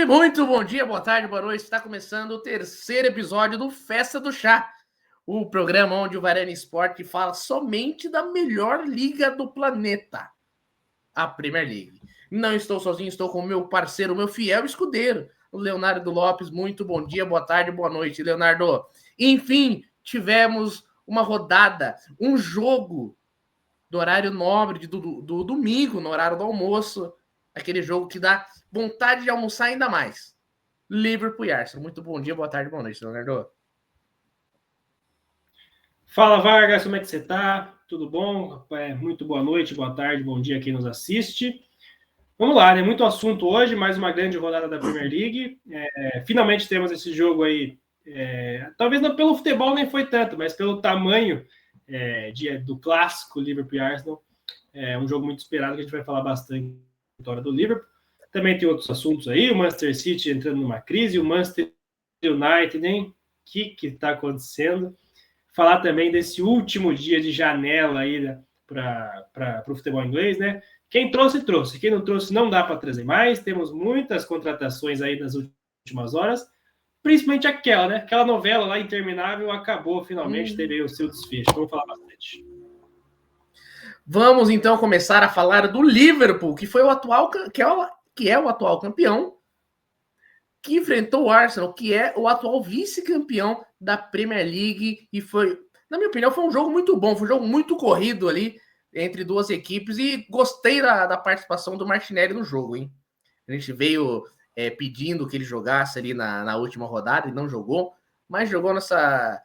Muito bom dia, boa tarde, boa noite. Está começando o terceiro episódio do Festa do Chá, o programa onde o Varane Sport fala somente da melhor liga do planeta, a Premier League. Não estou sozinho, estou com o meu parceiro, meu fiel escudeiro, o Leonardo Lopes. Muito bom dia, boa tarde, boa noite, Leonardo. Enfim, tivemos uma rodada, um jogo do horário nobre do domingo, no horário do almoço, aquele jogo que dá vontade de almoçar ainda mais. Liverpool e Arsenal. Muito bom dia, boa tarde, boa noite, Leonardo. Fala, Vargas, como é que você tá? Tudo bom? Muito boa noite, boa tarde, bom dia a quem nos assiste. Vamos lá, né? Muito assunto hoje, mais uma grande rodada da Premier League. Finalmente temos esse jogo aí. Talvez não pelo futebol nem foi tanto, mas pelo tamanho do clássico Liverpool e Arsenal. É um jogo muito esperado que a gente vai falar bastante da vitória do Liverpool. Também tem outros assuntos aí, o Manchester City entrando numa crise, o Manchester United, hein? O que está acontecendo? Falar também desse último dia de janela aí para o futebol inglês, né? Quem trouxe, trouxe. Quem não trouxe, não dá para trazer mais. Temos muitas contratações aí nas últimas horas, principalmente aquela, né? Aquela novela lá interminável acabou finalmente, teve aí o seu desfecho. Vamos falar bastante. Vamos então começar a falar do Liverpool, que foi o atual, que é o atual campeão, que enfrentou o Arsenal, que é o atual vice-campeão da Premier League, e foi, na minha opinião, foi um jogo muito bom, foi um jogo muito corrido ali entre duas equipes, e gostei da participação do Martinelli no jogo, hein? A gente veio pedindo que ele jogasse ali na última rodada, e não jogou, mas jogou nessa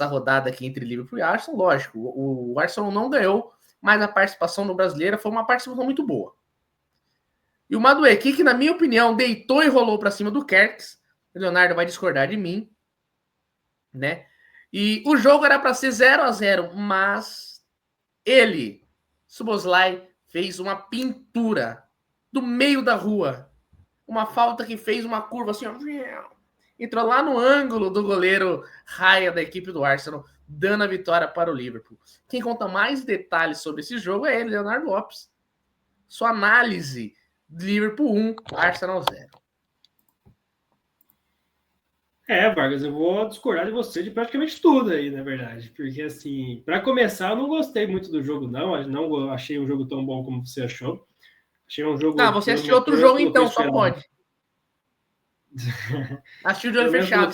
rodada aqui entre Liverpool e Arsenal. Lógico, o Arsenal não ganhou, mas a participação no Brasileiro foi uma participação muito boa. E o Madueke, que na minha opinião deitou e rolou para cima do Kerks, o Leonardo vai discordar de mim, né? E o jogo era para ser 0-0, mas ele, Szoboszlai, fez uma pintura do meio da rua, uma falta que fez uma curva assim, ó, entrou lá no ângulo do goleiro Raya da equipe do Arsenal, dando a vitória para o Liverpool. Quem conta mais detalhes sobre esse jogo é ele, Leonardo Lopes. Sua análise: Liverpool 1, Arsenal 0. Vargas, eu vou discordar de você de praticamente tudo aí, na verdade. Porque, assim, para começar, eu não gostei muito do jogo, não achei um jogo tão bom como você achou. Achei um jogo... Tá, você assistiu outro jogo então, só pode. Assistiu de olho fechado.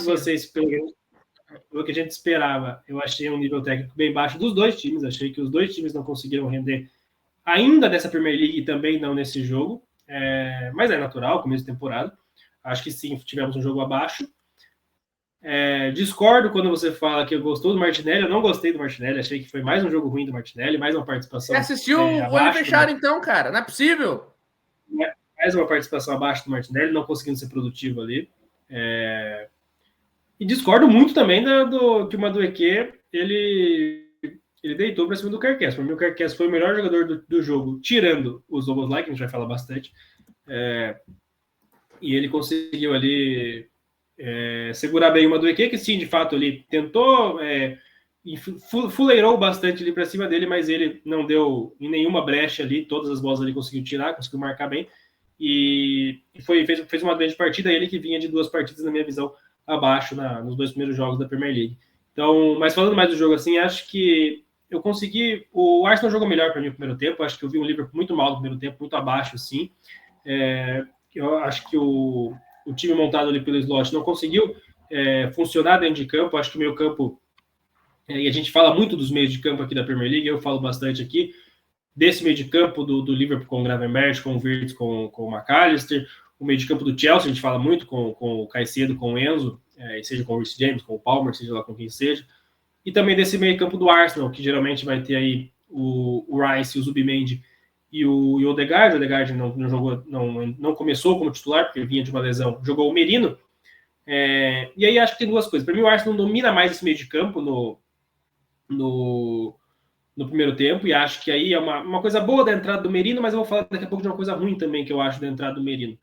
Pelo que a gente esperava, eu achei um nível técnico bem baixo dos dois times. Achei que os dois times não conseguiram render ainda nessa Premier League e também não nesse jogo. Mas é natural, começo de temporada. Acho que sim, tivemos um jogo abaixo. Discordo quando você fala que eu gostou do Martinelli. Eu não gostei do Martinelli. Achei que foi mais um jogo ruim do Martinelli, mais uma participação. Você assistiu o olho fechado então, cara? Não é possível. Mais uma participação abaixo do Martinelli, não conseguindo ser produtivo ali. E discordo muito também que o Madueke ele deitou para cima do Kerkez. Para mim, o Kerkez foi o melhor jogador do jogo, tirando o Szoboszlai, que a gente vai falar bastante. E ele conseguiu ali segurar bem o Madueke, que sim, de fato, ele tentou e fuleirou bastante ali para cima dele, mas ele não deu em nenhuma brecha ali, todas as bolas ali conseguiu tirar, conseguiu marcar bem. E fez uma grande partida, ele que vinha de duas partidas, na minha visão, abaixo nos dois primeiros jogos da Premier League. Então, mas falando mais do jogo assim, acho que eu consegui... O Arsenal jogou melhor para mim no primeiro tempo, acho que eu vi um Liverpool muito mal no primeiro tempo, muito abaixo, assim. Eu acho que o time montado ali pelo Slot não conseguiu funcionar dentro de campo, acho que o meio campo... e a gente fala muito dos meios de campo aqui da Premier League, eu falo bastante aqui, desse meio de campo do Liverpool com o Gravenberch, com o Wirtz, com o McAllister, o meio de campo do Chelsea, a gente fala muito com o Caicedo, com o Enzo, seja com o Reece James, com o Palmer, seja lá com quem seja, e também desse meio campo do Arsenal, que geralmente vai ter aí o Rice, o Zubimendi e o Odegaard. O Odegaard não jogou, não começou como titular, porque vinha de uma lesão, jogou o Merino. E aí acho que tem duas coisas. Para mim, o Arsenal domina mais esse meio de campo no primeiro tempo, e acho que aí é uma coisa boa da entrada do Merino, mas eu vou falar daqui a pouco de uma coisa ruim também que eu acho da entrada do Merino.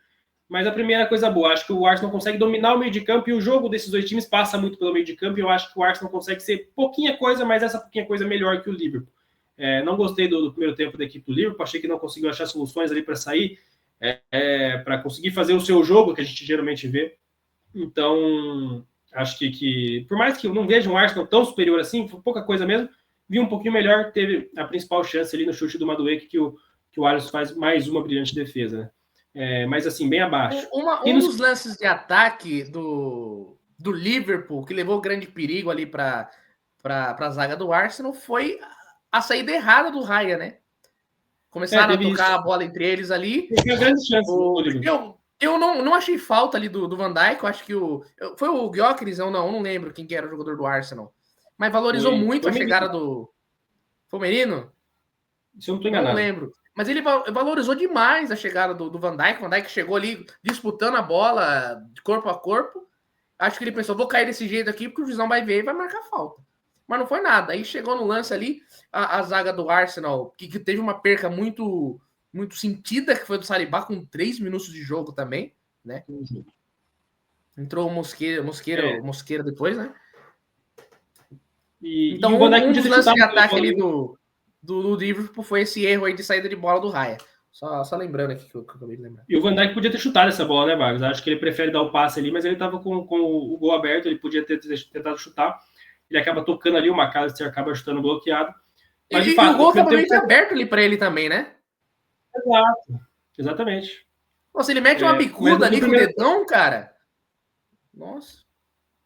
Mas a primeira coisa boa, acho que o Arsenal consegue dominar o meio de campo, e o jogo desses dois times passa muito pelo meio de campo, e eu acho que o Arsenal consegue ser pouquinha coisa, mas essa pouquinha coisa é melhor que o Liverpool. Não gostei do primeiro tempo da equipe do Liverpool, achei que não conseguiu achar soluções ali para sair para conseguir fazer o seu jogo que a gente geralmente vê. Então, acho que por mais que eu não veja um Arsenal tão superior assim, foi pouca coisa mesmo, vi um pouquinho melhor, teve a principal chance ali no chute do Madueke, que o Alisson faz mais uma brilhante defesa, né? Mas assim, bem abaixo. Um dos lances de ataque do Liverpool, que levou grande perigo ali para a zaga do Arsenal, foi a saída errada do Raya, né? Começaram a tocar a bola entre eles ali. Teve grande chance do Liverpool. Eu não achei falta ali do Van Dijk, eu acho que foi o Gyökeres, eu não lembro quem que era o jogador do Arsenal. Mas valorizou muito a chegada do... Foi o Merino? Se eu não tô enganado. Não lembro. Mas ele valorizou demais a chegada do Van Dijk. O Van Dijk chegou ali disputando a bola de corpo a corpo. Acho que ele pensou, vou cair desse jeito aqui porque o juizão vai ver e vai marcar falta. Mas não foi nada. Aí chegou no lance ali, a zaga do Arsenal, que teve uma perca muito sentida, que foi do Saliba, com 3 minutos de jogo também, né? Entrou o Mosqueira depois, né? Então, um dos lances de ataque ali do Liverpool foi esse erro aí de saída de bola do Raya. Só lembrando aqui que eu acabei de lembrar. E o Van Dijk podia ter chutado essa bola, né, Vargas? Acho que ele prefere dar o passe ali, mas ele estava com o gol aberto, ele podia ter tentado chutar. Ele acaba tocando ali, o McAllister acaba chutando bloqueado. Mas, de fato, o gol estava meio aberto ali para ele também, né? Exato. Exatamente. Nossa, ele mete uma bicuda ali com o dedão, cara. Nossa.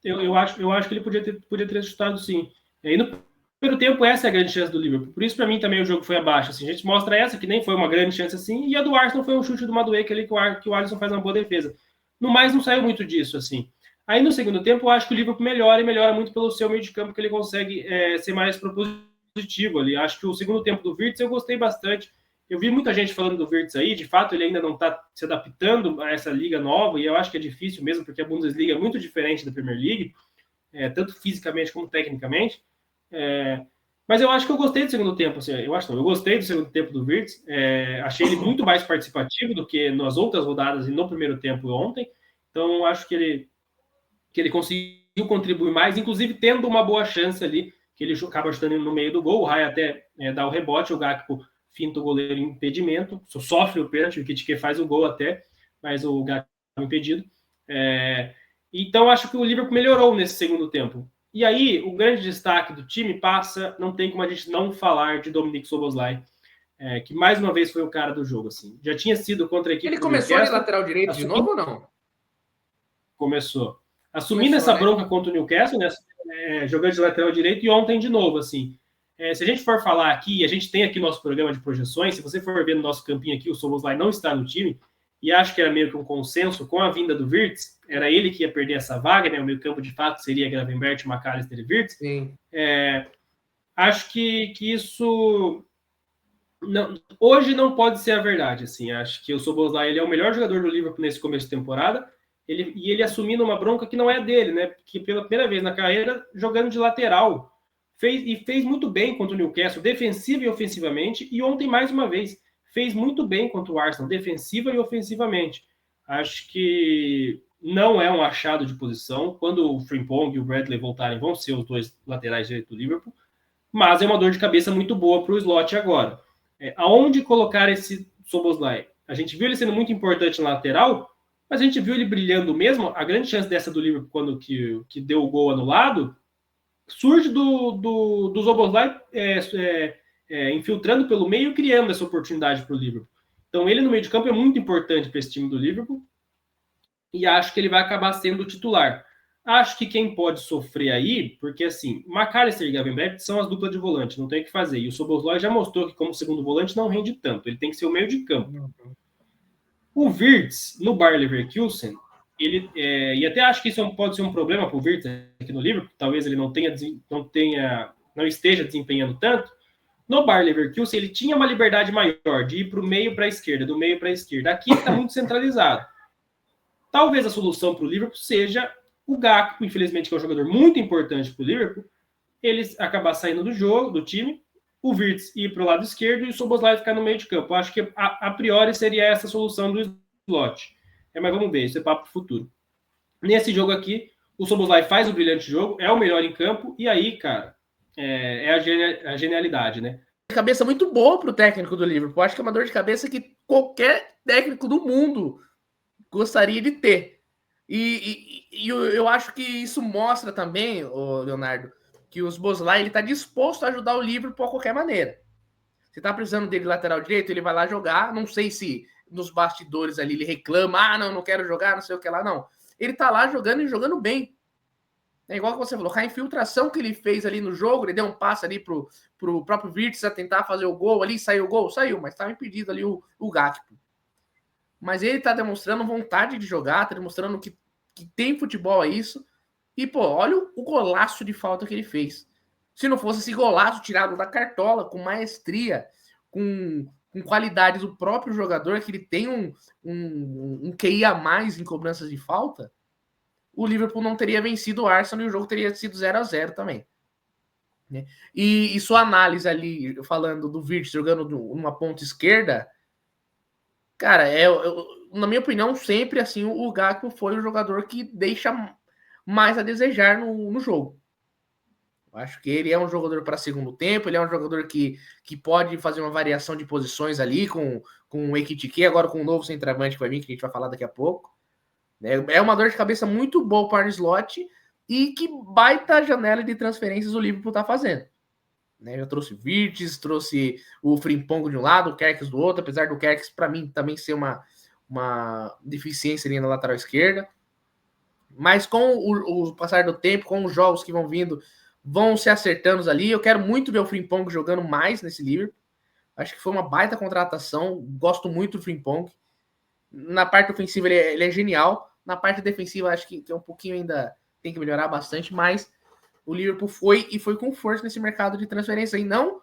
Eu acho que ele podia ter chutado sim. E aí, no primeiro tempo, essa é a grande chance do Liverpool. Por isso, para mim, também o jogo foi abaixo. Assim, a gente mostra essa, que nem foi uma grande chance assim, e a do Arsenal foi um chute do Madueke ali, que o Alisson faz uma boa defesa. No mais, não saiu muito disso, assim. Aí, no segundo tempo, eu acho que o Liverpool melhora muito pelo seu meio de campo, que ele consegue ser mais propositivo ali. Acho que o segundo tempo do Wirtz eu gostei bastante. Eu vi muita gente falando do Wirtz aí, de fato ele ainda não está se adaptando a essa liga nova, e eu acho que é difícil mesmo, porque a Bundesliga é muito diferente da Premier League, tanto fisicamente como tecnicamente. Mas eu acho que eu gostei do segundo tempo. Assim, eu gostei do segundo tempo do Wirtz. Achei ele muito mais participativo do que nas outras rodadas e no primeiro tempo ontem. Então, acho que ele conseguiu contribuir mais, inclusive tendo uma boa chance ali, que ele acaba chutando no meio do gol. O Raya até dá o rebote, o Gakpo finta o goleiro em impedimento, sofre o pênalti, o Kitike faz o gol até, mas o Gakpo é impedido. Então, acho que o Liverpool melhorou nesse segundo tempo. E aí, o grande destaque do time passa, não tem como a gente não falar de Dominic Szoboszlai, que mais uma vez foi o cara do jogo. Assim. Já tinha sido contra a equipe. Ele começou de lateral direito de novo ou não? Começou. Assumindo essa bronca contra o Newcastle, né, jogando de lateral direito, e ontem de novo. Assim. Se a gente for falar aqui, a gente tem aqui nosso programa de projeções, se você for ver no nosso campinho aqui, o Szoboszlai não está no time, e acho que era meio que um consenso com a vinda do Wirtz, era ele que ia perder essa vaga, né? O meio campo de fato seria Gravenberch, McAllister e Wirtz. Sim. Acho que isso hoje não pode ser a verdade. Assim. Acho que o Szoboszlai ele é o melhor jogador do Liverpool nesse começo de temporada, ele assumindo uma bronca que não é dele, né? Que pela primeira vez na carreira, jogando de lateral. Fez muito bem contra o Newcastle, defensiva e ofensivamente, e ontem, mais uma vez, fez muito bem contra o Arsenal, defensiva e ofensivamente. Acho que não é um achado de posição. Quando o Frimpong e o Bradley voltarem, vão ser os dois laterais direitos do Liverpool, mas é uma dor de cabeça muito boa para o slot agora. Aonde colocar esse Szoboszlai? A gente viu ele sendo muito importante na lateral, mas a gente viu ele brilhando mesmo. A grande chance dessa do Liverpool, quando que deu o gol anulado, surge do Szoboszlai infiltrando pelo meio, criando essa oportunidade para o Liverpool. Então, ele no meio de campo é muito importante para esse time do Liverpool, e acho que ele vai acabar sendo o titular. Acho que quem pode sofrer aí, porque assim, McAllister e Gravenberch são as duplas de volante, não tem o que fazer. E o Szoboszlai já mostrou que como segundo volante não rende tanto, ele tem que ser o meio de campo. O Wirtz, no Bayer Leverkusen, e até acho que isso pode ser um problema para o Wirtz aqui no Liverpool, talvez ele não esteja desempenhando tanto. No Bayer Leverkusen, ele tinha uma liberdade maior de ir para o meio para a esquerda, do meio para a esquerda. Aqui está muito centralizado. Talvez a solução para o Liverpool seja o Gakpo, infelizmente, que é um jogador muito importante para o Liverpool, ele acabar saindo do jogo, do time, o Wirtz ir para o lado esquerdo e o Szoboszlai ficar no meio de campo. Eu acho que a priori seria essa a solução do slot. Mas vamos ver, isso é papo para o futuro. Nesse jogo aqui, o Szoboszlai faz um brilhante jogo, é o melhor em campo, e aí, cara, a genialidade, né? Cabeça muito boa para o técnico do Liverpool. Acho que é uma dor de cabeça que qualquer técnico do mundo gostaria de ter. E eu acho que isso mostra também, Leonardo, que o Szoboszlai está disposto a ajudar o Liverpool de qualquer maneira. Você está precisando dele lateral direito, ele vai lá jogar. Não sei se nos bastidores ali ele reclama, não quero jogar, não sei o que lá, não. Ele tá lá jogando e jogando bem. É igual que você falou, a infiltração que ele fez ali no jogo, ele deu um passe ali pro próprio Virtus a tentar fazer o gol ali, saiu o gol? Saiu, mas estava impedido ali o Gakpo. Mas ele tá demonstrando vontade de jogar, tá demonstrando que tem futebol a isso. E, pô, olha o golaço de falta que ele fez. Se não fosse esse golaço tirado da cartola, com maestria, com qualidades do próprio jogador, que ele tem um QI a mais em cobranças de falta, o Liverpool não teria vencido o Arsenal e o jogo teria sido 0-0 também. Né? E sua análise ali, falando do Virtus jogando numa ponta esquerda, cara, na minha opinião, sempre assim, o Gakpo foi o jogador que deixa mais a desejar no jogo. Eu acho que ele é um jogador para segundo tempo, ele é um jogador que pode fazer uma variação de posições ali com o Ekitike, agora com o novo centroavante que vai vir, que a gente vai falar daqui a pouco. É uma dor de cabeça muito boa para o slot e que baita janela de transferências o Liverpool está fazendo. Eu trouxe o Virtus, trouxe o Frimpong de um lado, o Kerkes do outro, apesar do Kerkes, para mim, também ser uma deficiência ali na lateral esquerda. Mas com o passar do tempo, com os jogos que vão vindo, vão se acertando ali. Eu quero muito ver o Frimpong jogando mais nesse Liverpool. Acho que foi uma baita contratação. Gosto muito do Frimpong. Na parte ofensiva ele é genial. Na parte defensiva acho que é um pouquinho ainda tem que melhorar bastante, mas o Liverpool foi com força nesse mercado de transferência e não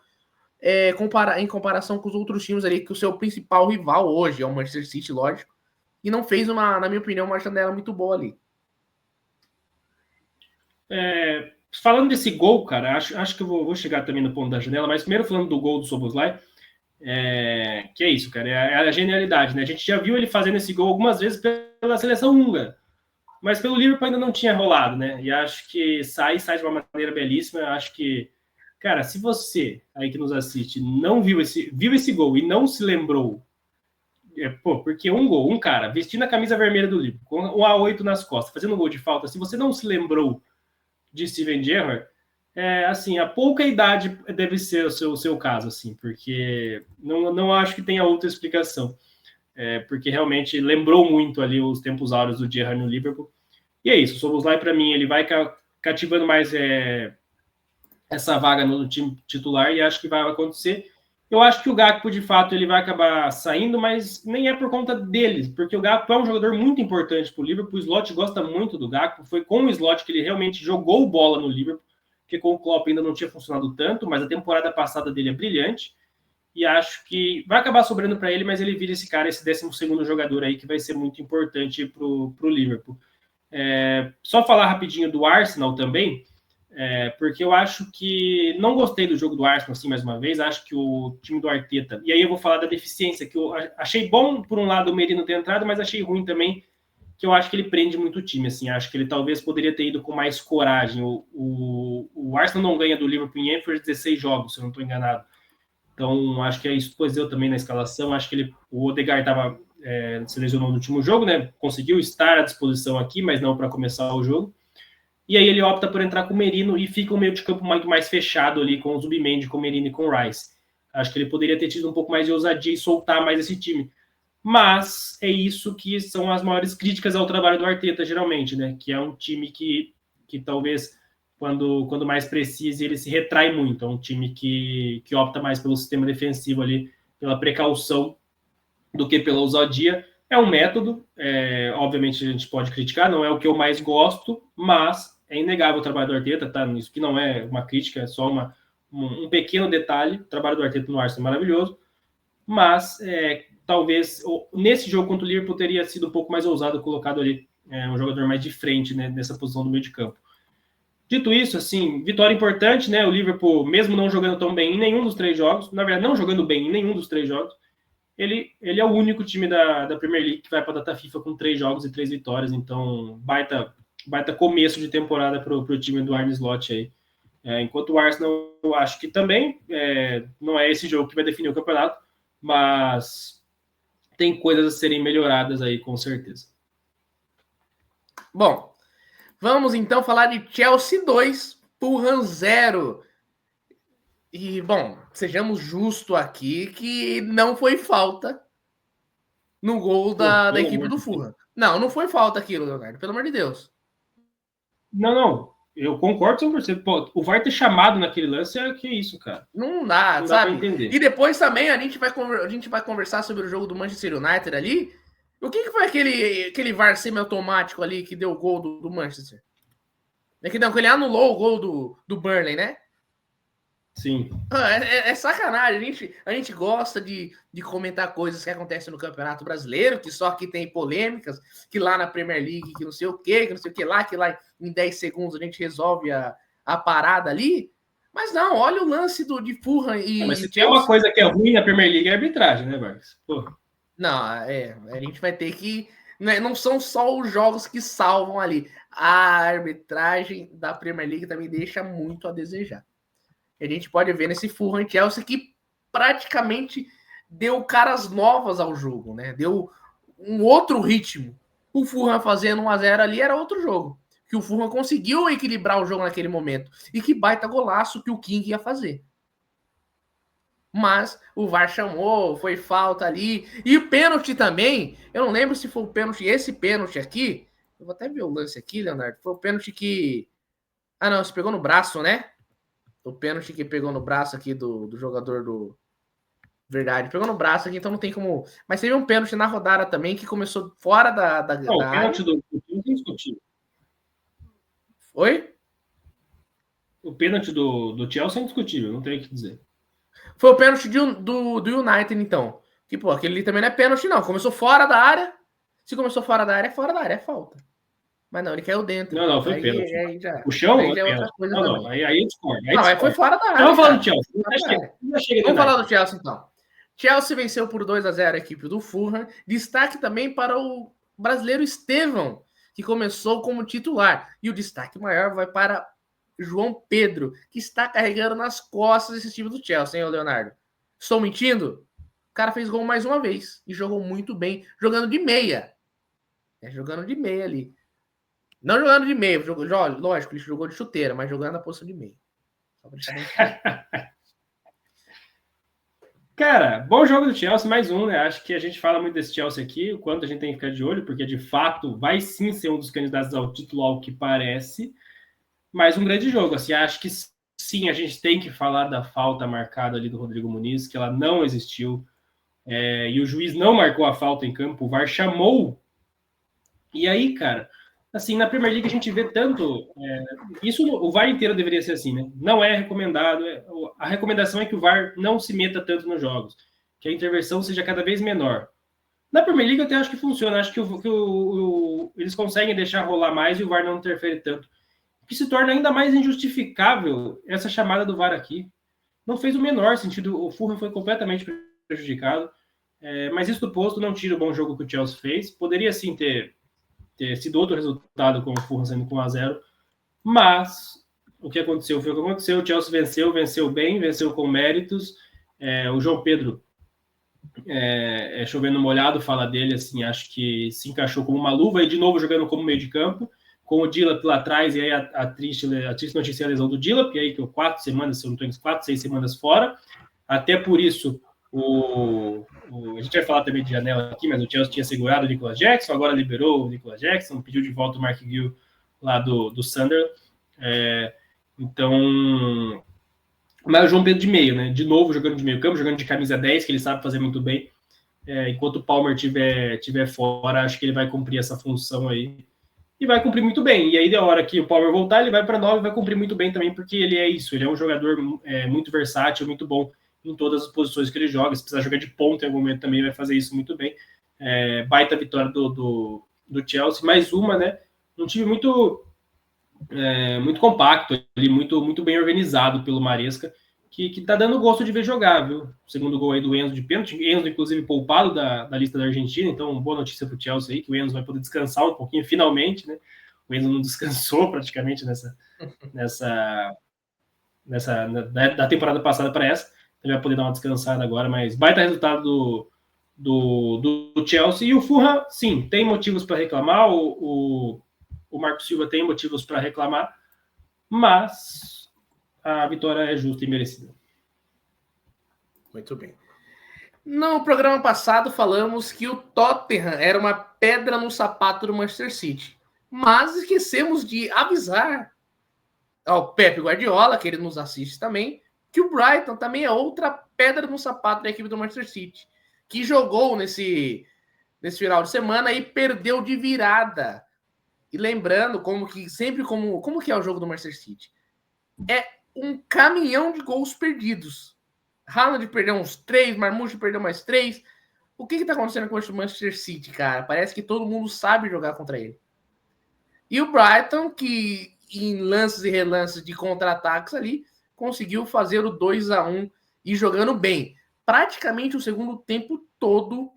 em comparação com os outros times ali, que o seu principal rival hoje é o Manchester City, lógico, e não fez, na minha opinião, uma janela muito boa ali. Falando desse gol, cara, acho que eu vou chegar também no ponto da janela, mas primeiro falando do gol do Szoboszlai, que é isso, cara, é a genialidade, né? A gente já viu ele fazendo esse gol algumas vezes pela seleção húngara, mas pelo Liverpool ainda não tinha rolado, né? E acho que sai de uma maneira belíssima. Acho que, cara, se você aí que nos assiste não viu esse gol e não se lembrou, porque um cara vestindo a camisa vermelha do Liverpool, com o A8 nas costas, fazendo um gol de falta, se você não se lembrou de Steven Gerrard, assim, a pouca idade deve ser o seu caso, assim, porque não acho que tenha outra explicação. Porque realmente lembrou muito ali os tempos áureos do Gerrard no Liverpool. E é isso, o Szoboszlai, para mim, ele vai cativando mais essa vaga no time titular e acho que vai acontecer. Eu acho que o Gakpo, de fato, ele vai acabar saindo, mas nem é por conta dele, porque o Gakpo é um jogador muito importante para o Liverpool, o Slot gosta muito do Gakpo, foi com o Slot que ele realmente jogou bola no Liverpool, porque com o Klopp ainda não tinha funcionado tanto, mas a temporada passada dele é brilhante, e acho que vai acabar sobrando para ele, mas ele vira esse cara, esse 12º jogador aí, que vai ser muito importante para o Liverpool. Só falar rapidinho do Arsenal também, porque eu acho que não gostei do jogo do Arsenal, assim, mais uma vez, acho que o time do Arteta, e aí eu vou falar da deficiência, que eu achei bom, por um lado, o Merino ter entrado, mas achei ruim também, que eu acho que ele prende muito o time, assim, acho que ele talvez poderia ter ido com mais coragem. O Arsenal não ganha do Liverpool em Anfield 16 jogos, se eu não estou enganado. Então, acho que isso pôs eu também na escalação. Acho que o Odegaard se lesionou no último jogo, né? Conseguiu estar à disposição aqui, mas não para começar o jogo. E aí ele opta por entrar com o Merino e fica um meio de campo muito mais fechado ali com o Zubimendi, com o Merino e com o Rice. Acho que ele poderia ter tido um pouco mais de ousadia e soltar mais esse time. Mas é isso que são as maiores críticas ao trabalho do Arteta, geralmente, né? Que é um time que talvez... Quando mais precisa, ele se retrai muito. É um time que opta mais pelo sistema defensivo ali, pela precaução, do que pela ousadia. É um método, obviamente a gente pode criticar, não é o que eu mais gosto, mas é inegável o trabalho do Arteta, tá? Isso que não é uma crítica, é só um pequeno detalhe. O trabalho do Arteta no Arsenal é maravilhoso, mas talvez nesse jogo contra o Liverpool teria sido um pouco mais ousado, colocado ali um jogador mais de frente, né, nessa posição do meio de campo. Dito isso, assim, vitória importante, né? O Liverpool, mesmo não jogando tão bem em nenhum dos 3 jogos, na verdade, não jogando bem em nenhum dos 3 jogos, ele é o único time da Premier League que vai para a data FIFA com 3 jogos e 3 vitórias. Então, baita começo de temporada para o time do Arne Slot aí. Enquanto o Arsenal, eu acho que também não é esse jogo que vai definir o campeonato, mas tem coisas a serem melhoradas aí, com certeza. Bom, vamos então falar de Chelsea 2, Fulham 0. E, bom, sejamos justos aqui que não foi falta no gol da equipe do Fulham. Não foi falta aquilo, Leonardo, pelo amor de Deus. Não, eu concordo 100%. Pô, o VAR ter chamado naquele lance é que isso, cara. Não dá, Não sabe? dá pra entender. E depois também a gente vai conversar sobre o jogo do Manchester United ali. O que foi aquele VAR semi-automático ali que deu o gol do Manchester? É que não, que ele anulou o gol do Burnley, né? Sim. É sacanagem. A gente gosta de comentar coisas que acontecem no Campeonato Brasileiro, que só aqui tem polêmicas, que lá na Premier League, que não sei o que lá, que lá em 10 segundos a gente resolve a parada ali. Mas não, olha o lance de Fulham e mas se tem uma coisa que é ruim na Premier League é a arbitragem, né, Marcos? Pô. Não, a gente vai ter que... Não são só os jogos que salvam ali. A arbitragem da Premier League também deixa muito a desejar. A gente pode ver nesse Fulham e Chelsea que praticamente deu caras novas ao jogo, né? Deu um outro ritmo. O Fulham fazendo 1-0 ali era outro jogo. Que o Fulham conseguiu equilibrar o jogo naquele momento. E que baita golaço que o King ia fazer. Mas o VAR chamou, foi falta ali. E o pênalti também, eu não lembro se foi o pênalti, esse pênalti aqui. Eu vou até ver o lance aqui, Leonardo. Foi o pênalti que... Ah, não, você pegou no braço, né? O pênalti que pegou no braço aqui do jogador do... Verdade, pegou no braço aqui, então não tem como... Mas teve um pênalti na rodada também que começou fora da não, da o pênalti do time é indiscutível. Oi? O pênalti do Chelsea é indiscutível, não tem o que dizer. Foi o pênalti do United, então. Que, pô, aquele ali também não é pênalti, não. Começou fora da área. Se começou fora da área, é falta. Mas não, ele caiu dentro. Não, foi pênalti. Aí já, o chão aí é já é outra coisa também. Não, aí discorda. Não, aí foi fora da área. Vamos falar do Chelsea. Vamos falar do Chelsea, então. Chelsea venceu por 2-0 a equipe do Fulham. Destaque também para o brasileiro Estevão, que começou como titular. E o destaque maior vai para João Pedro, que está carregando nas costas esse time do Chelsea, hein, Leonardo? Estou mentindo? O cara fez gol mais uma vez e jogou muito bem, jogando de meia. Jogando de meia ali. Não jogando de meia, lógico, ele jogou de chuteira, mas jogando na posição de meia. Só pra deixar bem claro. Cara, bom jogo do Chelsea, mais um, né? Acho que a gente fala muito desse Chelsea aqui, o quanto a gente tem que ficar de olho, porque de fato vai sim ser um dos candidatos ao título, ao que parece. Mais um grande jogo, assim, acho que sim, a gente tem que falar da falta marcada ali do Rodrigo Muniz, que ela não existiu, e o juiz não marcou a falta em campo, o VAR chamou. E aí, cara, assim, na Premier League a gente vê tanto, isso o VAR inteiro deveria ser assim, né? Não é recomendado, a recomendação é que o VAR não se meta tanto nos jogos, que a intervenção seja cada vez menor. Na Premier League eu até acho que funciona, acho que eles conseguem deixar rolar mais e o VAR não interfere tanto. Que se torna ainda mais injustificável essa chamada do VAR aqui. Não fez o menor sentido, o Fulham foi completamente prejudicado, mas isso do posto não tira o bom jogo que o Chelsea fez. Poderia sim ter sido outro resultado com o Fulham sendo com 1-0, mas o que aconteceu foi o que aconteceu. O Chelsea venceu bem, venceu com méritos. O João Pedro, chovendo molhado, fala dele, assim, acho que se encaixou como uma luva e de novo jogando como meio de campo, com o Dilap lá atrás, e aí a triste notícia é a lesão do Dilap, e aí que 4 semanas, se eu não estou em 4, 6 semanas fora. Até por isso, a gente vai falar também de janela aqui, mas o Chelsea tinha segurado o Nicolas Jackson, agora liberou o Nicolas Jackson, pediu de volta o Mark Gill lá do Sunderland. Então, mas o João Pedro de meio, né? De novo jogando de meio campo, jogando de camisa 10, que ele sabe fazer muito bem. Enquanto o Palmer tiver fora, acho que ele vai cumprir essa função aí. E vai cumprir muito bem. E aí, da hora que o Palmer voltar, ele vai para 9 e vai cumprir muito bem também, porque ele é isso. Ele é um jogador muito versátil, muito bom em todas as posições que ele joga. Se precisar jogar de ponta em algum momento também, vai fazer isso muito bem. Baita vitória do Chelsea. Mais uma, né? Um time muito compacto, ali, muito bem organizado pelo Maresca, que tá dando gosto de ver jogar, viu? O segundo gol aí do Enzo de pênalti. Enzo, inclusive, poupado da lista da Argentina, então boa notícia pro Chelsea aí, que o Enzo vai poder descansar um pouquinho, finalmente, né? O Enzo não descansou praticamente da temporada passada para essa, ele vai poder dar uma descansada agora, mas baita resultado do Chelsea. E o Fulham, sim, tem motivos para reclamar, o Marco Silva tem motivos para reclamar, mas a vitória é justa e merecida. Muito bem. No programa passado falamos que o Tottenham era uma pedra no sapato do Manchester City, mas esquecemos de avisar ao Pep Guardiola, que ele nos assiste também, que o Brighton também é outra pedra no sapato da equipe do Manchester City, que jogou nesse final de semana e perdeu de virada. E lembrando como que é o jogo do Manchester City. É um caminhão de gols perdidos. Haaland perdeu uns 3, Marmouche perdeu mais 3. O que tá acontecendo com o Manchester City, cara? Parece que todo mundo sabe jogar contra ele. E o Brighton, que em lances e relances de contra-ataques ali, conseguiu fazer o 2-1 e jogando bem. Praticamente o segundo tempo todo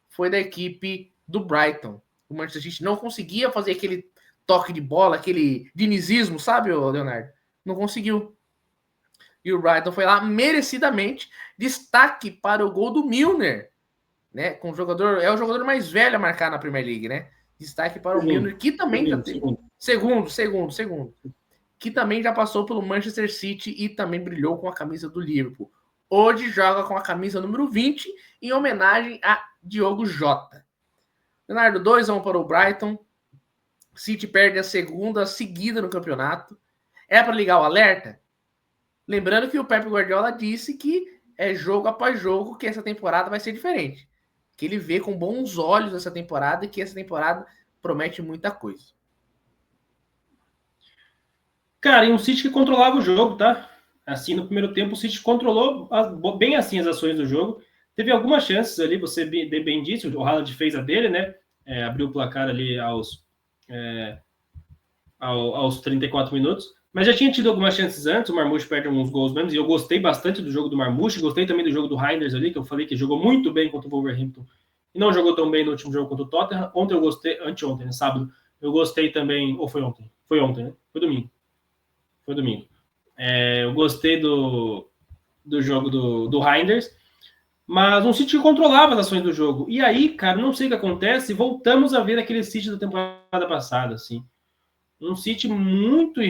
foi da equipe do Brighton. O Manchester City não conseguia fazer aquele toque de bola, aquele dinizismo, sabe, Leonardo? Não conseguiu. E o Brighton foi lá merecidamente. Destaque para o gol do Milner, né? Com o jogador, é o jogador mais velho a marcar na Premier League, né? Destaque para o Milner, que também já teve. Segundo. Que também já passou pelo Manchester City e também brilhou com a camisa do Liverpool. Hoje joga com a camisa número 20 em homenagem a Diogo Jota. Leonardo, 2-1 para o Brighton. City perde a segunda seguida no campeonato. É para ligar o alerta? Lembrando que o Pep Guardiola disse que é jogo após jogo que essa temporada vai ser diferente. Que ele vê com bons olhos essa temporada e que essa temporada promete muita coisa. Cara, e um City que controlava o jogo, tá? Assim, no primeiro tempo, o City controlou bem assim as ações do jogo. Teve algumas chances ali, você bem disse, o Haaland fez a dele, né? Abriu o placar ali aos 34 minutos. Mas já tinha tido algumas chances antes, o Marmouche perde alguns gols mesmo, e eu gostei bastante do jogo do Marmouche, gostei também do jogo do Reinders ali, que eu falei que jogou muito bem contra o Wolverhampton, e não jogou tão bem no último jogo contra o Tottenham. Ontem eu gostei, anteontem, né, sábado, eu gostei também, ou foi ontem? Foi ontem, né? Foi domingo. Eu gostei do jogo do Reinders, mas um City que controlava as ações do jogo. E aí, cara, não sei o que acontece, voltamos a ver aquele City da temporada passada, assim. Um City muito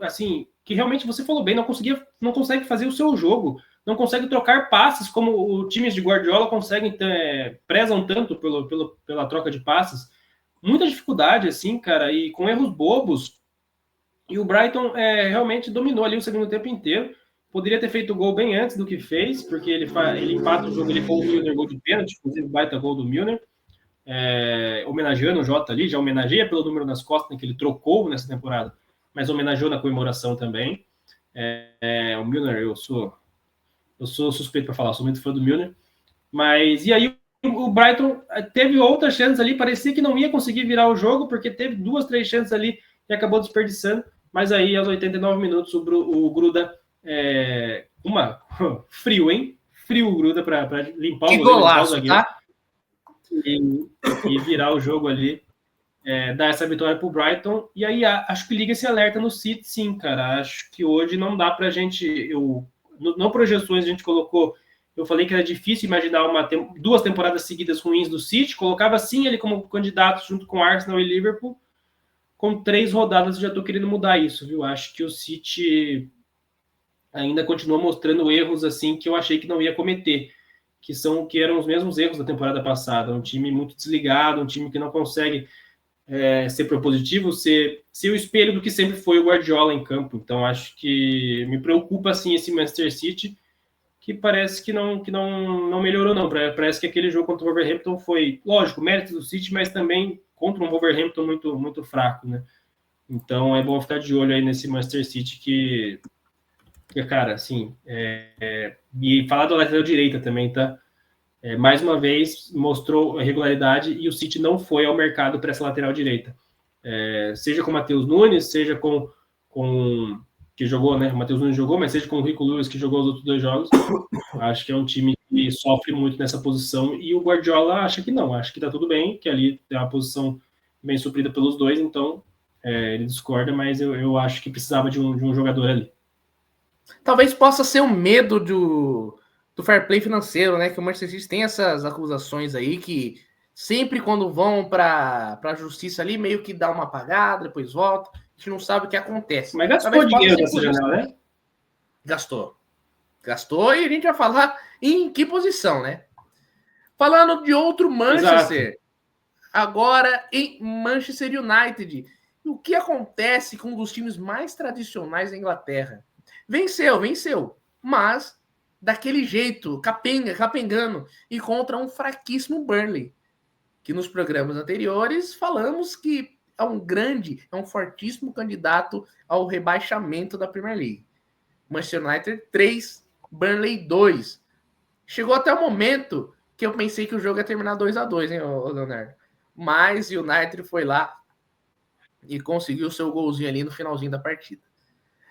assim, que realmente você falou bem, não consegue fazer o seu jogo, não consegue trocar passes como os times de Guardiola conseguem, prezam tanto pela troca de passes. Muita dificuldade, assim, cara, e com erros bobos. E o Brighton realmente dominou ali o segundo tempo inteiro. Poderia ter feito o gol bem antes do que fez, porque ele empata o jogo, ele foi o Milner, gol de pênalti, inclusive baita gol do Milner. Homenageando o Jota ali, já homenageia pelo número nas costas, né, que ele trocou nessa temporada, mas homenageou na comemoração também. O Milner, eu sou suspeito para falar, sou muito fã do Milner. Mas e aí o Brighton teve outras chances ali, parecia que não ia conseguir virar o jogo, porque teve 2, 3 chances ali e acabou desperdiçando, mas aí aos 89 minutos o Gruda, frio, hein? Frio o Gruda para limpar o goleiro, limpar o zagueiro. Tá? E virar o jogo ali, dar essa vitória para o Brighton. E aí acho que liga esse alerta no City, sim, cara. Acho que hoje não dá para a gente... No projeções a gente colocou... Eu falei que era difícil imaginar 2 temporadas seguidas ruins do City. Colocava sim ele como candidato junto com Arsenal e Liverpool. Com 3 rodadas eu já estou querendo mudar isso, viu? Acho que o City ainda continua mostrando erros assim que eu achei que não ia cometer, que eram os mesmos erros da temporada passada. Um time muito desligado, um time que não consegue ser propositivo, ser o espelho do que sempre foi o Guardiola em campo. Então acho que me preocupa assim esse Manchester City, que parece que não melhorou não. Parece que aquele jogo contra o Wolverhampton foi, lógico, mérito do City, mas também contra um Wolverhampton muito, muito fraco, né? Então é bom ficar de olho aí nesse Manchester City que cara, assim, e falar do lateral direita também, tá? Mais uma vez mostrou regularidade e o City não foi ao mercado para essa lateral direita. Seja com o Matheus Nunes, seja com que jogou, né? O Matheus Nunes jogou, mas seja com o Rico Lewis, que jogou os outros 2 jogos. Acho que é um time que sofre muito nessa posição e o Guardiola acha que não, acha que tá tudo bem, que ali tem uma posição bem suprida pelos dois, então ele discorda, mas eu acho que precisava de um jogador ali. Talvez possa ser o medo do fair play financeiro, né? Que o Manchester City tem essas acusações aí que sempre quando vão para a justiça ali, meio que dá uma apagada, depois volta. A gente não sabe o que acontece. Mas gastou Talvez possa dinheiro ser nessa por isso janela, também. né? Gastou. Gastou e a gente vai falar em que posição, né? Falando de outro Exato. Manchester, agora em Manchester United. O que acontece com um dos times mais tradicionais da Inglaterra? Venceu, mas daquele jeito, capengando, e contra um fraquíssimo Burnley, que nos programas anteriores falamos que é um fortíssimo candidato ao rebaixamento da Premier League. Manchester United 3, Burnley 2. Chegou até o momento que eu pensei que o jogo ia terminar 2-2, hein, Leonardo? Mas o United foi lá e conseguiu o seu golzinho ali no finalzinho da partida.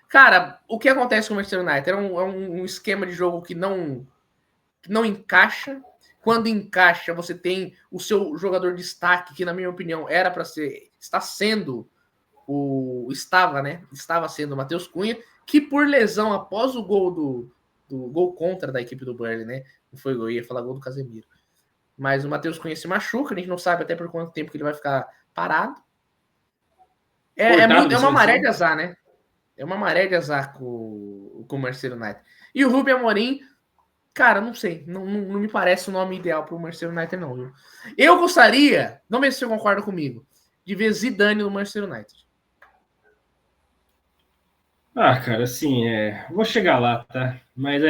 Cara, o que acontece com o Manchester United? É um esquema de jogo que não encaixa. Quando encaixa, você tem o seu jogador de destaque, que na minha opinião era para ser, estava sendo o Matheus Cunha, que por lesão após o gol do gol contra da equipe do Burnley, né? Não foi gol, ia falar gol do Casemiro. Mas o Matheus Cunha se machuca, a gente não sabe até por quanto tempo que ele vai ficar parado. É uma maré de azar, né? É uma maré de azar com o Manchester United. E o Rubem Amorim, cara, não sei. Não me parece o nome ideal para o Manchester United, não. Viu? Eu gostaria, não sei se você concorda comigo, de ver Zidane no Manchester United. Ah, cara, assim, vou chegar lá, tá? Mas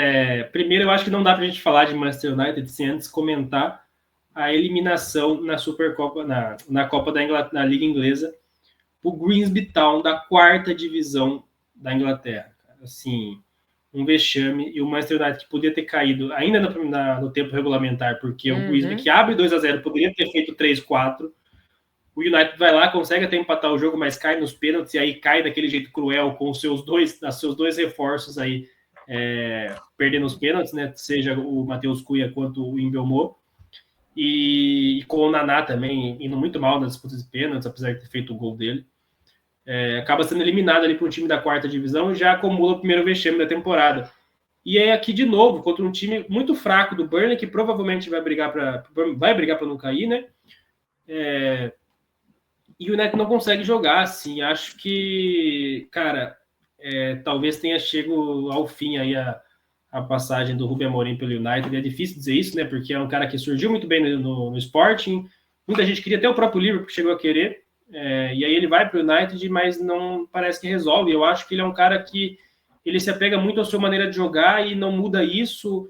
primeiro eu acho que não dá pra gente falar de Manchester United sem antes comentar a eliminação na Supercopa, na Copa da Inglaterra, na Liga Inglesa, o Grimsby Town da 4ª divisão da Inglaterra. Assim, um vexame, e o Manchester United que podia ter caído ainda no tempo regulamentar, porque o Grimsby que abre 2-0 poderia ter feito 3-4. O United vai lá, consegue até empatar o jogo, mas cai nos pênaltis, e aí cai daquele jeito cruel com os seus dois reforços aí, perdendo os pênaltis, né? Seja o Matheus Cunha quanto o Mbeumo. E com o Naná também indo muito mal nas disputas de pênaltis, apesar de ter feito o gol dele. Acaba sendo eliminado ali para um time da 4ª divisão e já acumula o primeiro vexame da temporada. E é aqui de novo, contra um time muito fraco do Burnley, que provavelmente vai brigar para não cair, né? E o United não consegue jogar, assim. Acho que, cara, talvez tenha chegado ao fim aí a passagem do Rubem Amorim pelo United. É difícil dizer isso, né? Porque é um cara que surgiu muito bem no Sporting. Muita gente queria, até o próprio Liverpool chegou a querer. E aí ele vai para o United, mas não parece que resolve. Eu acho que ele é um cara que ele se apega muito à sua maneira de jogar e não muda isso.